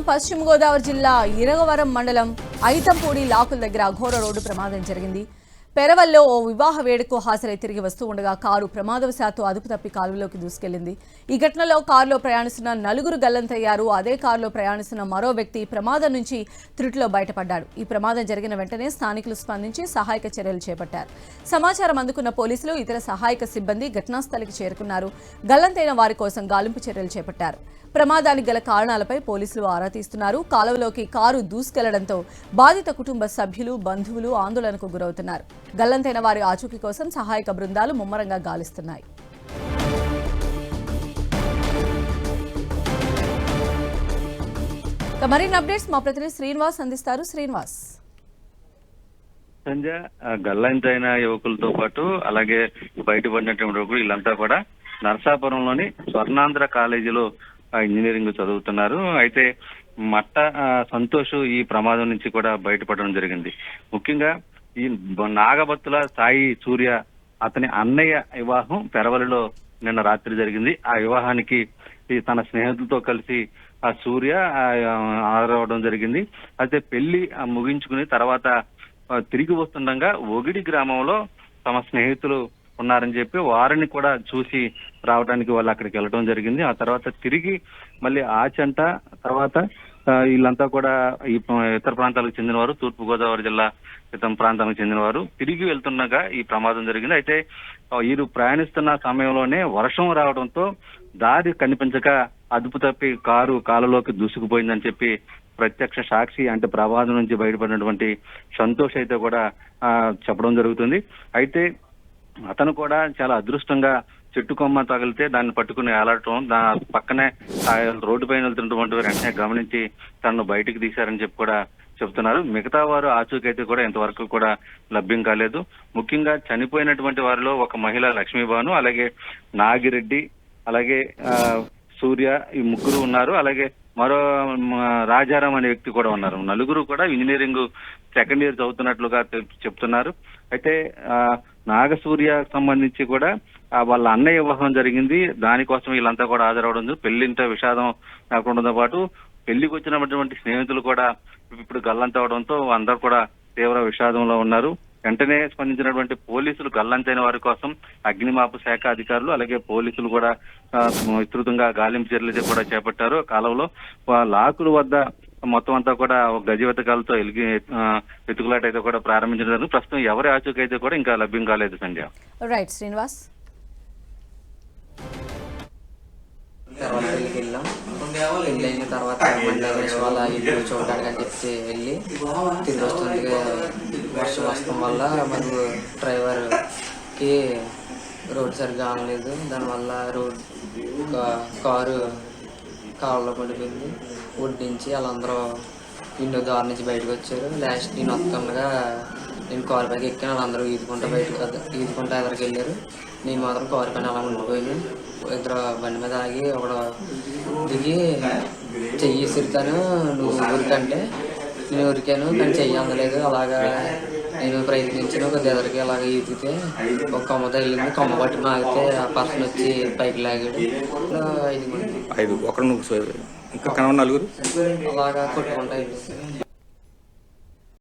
పశ్చిమ గోదావరి జిల్లా ఇరగవరం మండలం ఐతంపూడి లాకుల దగ్గర ఘోర రోడ్డు ప్రమాదం జరిగింది. పెరవల్లో ఓ వివాహ వేడుకకు హాజరై తిరిగి వస్తూ ఉండగా కారు ప్రమాదవశాత్తు అదుపు తప్పి కాలువలోకి దూసుకెళ్లింది. ఈ ఘటనలో కారులో ప్రయాణిస్తున్న నలుగురు గల్లంతయ్యారు. అదే కారులో ప్రయాణిస్తున్న మరో వ్యక్తి ప్రమాదం నుంచి త్రుటిలో బయటపడ్డాడు. ఈ ప్రమాదం జరిగిన వెంటనే స్థానికులు స్పందించి సహాయక చర్యలు చేపట్టారు. సమాచారం అందుకున్న పోలీసులు ఇతర సహాయక సిబ్బంది ఘటనాస్థలికి చేరుకున్నారు. గల్లంతైన వారి కోసం గాలింపు చర్యలు చేపట్టారు. ప్రమాదానికి గల కారణాలపై పోలీసులు ఆరా తీస్తున్నారు. కాలువలోకి కారు దూసుకెళ్లడంతో బాధిత కుటుంబ సభ్యులు, బంధువులు ఆందోళనకు గురవుతున్నారు. గల్లంతైన వారి ఆచూకీ కోసం సహాయక బృందాలు ముమ్మరంగా గాలిస్తున్నాయి. మరిన్ని అప్డేట్స్ మా ప్రతినిధి శ్రీనివాస్ అందిస్తారు. శ్రీనివాస్. సంజయ్, గల్లంతైన యువకులతో పాటు అలాగే బయటపడినటువంటి యువకులు వీళ్ళంతా కూడా నరసాపురంలోని స్వర్ణాంధ్ర కాలేజీలో ఇంజనీరింగ్ చదువుతున్నారు. అయితే మట్ట సంతోష్ ఈ ప్రమాదం నుంచి కూడా బయటపడడం జరిగింది. ముఖ్యంగా ఈ నాగబత్తుల సాయి సూర్య అతని అన్నయ్య వివాహం పెరవలిలో నిన్న రాత్రి జరిగింది. ఆ వివాహానికి తన స్నేహితులతో కలిసి ఆ సూర్య హాజరవడం జరిగింది. అయితే పెళ్లి ముగించుకుని తర్వాత తిరిగి వస్తుండగా ఒగిడి గ్రామంలో తమ స్నేహితులు ఉన్నారని చెప్పి వారిని కూడా చూసి రావడానికి వాళ్ళు అక్కడికి వెళ్ళడం జరిగింది. ఆ తర్వాత తిరిగి మళ్ళీ ఆచంట తర్వాత వీళ్ళంతా కూడా ఈ ఇతర ప్రాంతాలకు చెందినవారు, తూర్పు గోదావరి జిల్లా ఇతర ప్రాంతాలకు చెందినవారు తిరిగి వెళ్తుండగా ఈ ప్రమాదం జరిగింది. అయితే వీరు ప్రయాణిస్తున్న సమయంలోనే వర్షం రావడంతో దారి కనిపించక అదుపు తప్పి కారు కాలువలోకి దూసుకుపోయిందని చెప్పి ప్రత్యక్ష సాక్షి అంటే ప్రమాదం నుంచి బయటపడినటువంటి సంతోష్ అయితే కూడా చెప్పడం జరుగుతుంది. అయితే అతను కూడా చాలా అదృష్టంగా చెట్టు కొమ్మ తగిలితే దాన్ని పట్టుకుని ఏలాడటం, పక్కనే రోడ్డు పైన వెళ్తున్నటువంటి వెంటనే గమనించి తనను బయటికి తీశారని చెప్పి కూడా చెప్తున్నారు. మిగతా వారు ఆచూకీ అయితే కూడా ఇంతవరకు కూడా లభ్యం కాలేదు. ముఖ్యంగా చనిపోయినటువంటి వారిలో ఒక మహిళ లక్ష్మీబాను, అలాగే నాగిరెడ్డి, అలాగే సూర్య ఈ ముగ్గురు ఉన్నారు. అలాగే మరో రాజారాం అనే వ్యక్తి కూడా ఉన్నారు. నలుగురు కూడా ఇంజనీరింగ్ సెకండ్ ఇయర్ చదువుతున్నట్లుగా చెప్తున్నారు. అయితే నాగసూర్య సంబంధించి కూడా వాళ్ళ అన్నయ్య వివాహం జరిగింది. దానికోసం వీళ్ళంతా కూడా హాజరవడం, పెళ్లింట విషాదం లేకుండా పాటు పెళ్లికి వచ్చినటువంటి స్నేహితులు కూడా ఇప్పుడు గల్లంతవడంతో అందరూ కూడా తీవ్ర విషాదంలో ఉన్నారు. వెంటనే స్పందించినటువంటి పోలీసులు గల్లంతైన వారి కోసం అగ్నిమాపక శాఖ అధికారులు అలాగే పోలీసులు కూడా విస్తృతంగా గాలింపు చర్యలు కూడా చేపట్టారు. కాలంలో లాకుల వద్ద మొత్తం అంతా కూడా గజ వెతకాలతో వెతుకులాట అయితే కూడా ప్రారంభించడం. ప్రస్తుతం ఎవరి ఆచూకీ అయితే కూడా ఇంకా లభ్యం కాలేదు. సంధ్య. రైట్ శ్రీనివాస్. పెళ్ళికి వెళ్ళాం. పెళ్ళి అయిన తర్వాత వాళ్ళ ఇల్లు చూడడానికి అని చెప్పి వెళ్ళి తిరిగి వస్తుంది. వర్షం వస్తడం వల్ల మనకు డ్రైవర్కి రోడ్ సరిగ్గా ఆనలేదు. దానివల్ల కారు కాలువలో పడిపోయింది. వడ్డించి వాళ్ళందరూ విండో దారి నుంచి బయటకు వచ్చారు. లాస్ట్ నేను వస్తుండగా నేను కారు పైకి ఎక్కిన వాళ్ళందరూ ఈదుకుంటూ ఎదరికి వెళ్ళారు. నేను మాత్రం కారు పైన అలా ఉండిపోయింది. ఇద్దరు బండి మీద ఆగి ఒకడు దిగి చెయ్యి ఇసురుతాను, నువ్వు ఊరికంటే నేను ఊరికాను కానీ చెయ్యి అందలేదు. అలాగా నేను ప్రయత్నించాను. కొద్ది ఎదరికి అలాగ ఈదితే ఒక కొమ్మ తగిలింది. కొమ్మ పట్టి మాగితే ఆ పర్సన్ వచ్చి పైకి లాగాడు. 5 మంది ఇంకా నలుగురు అలాగా కొట్టుకుంటా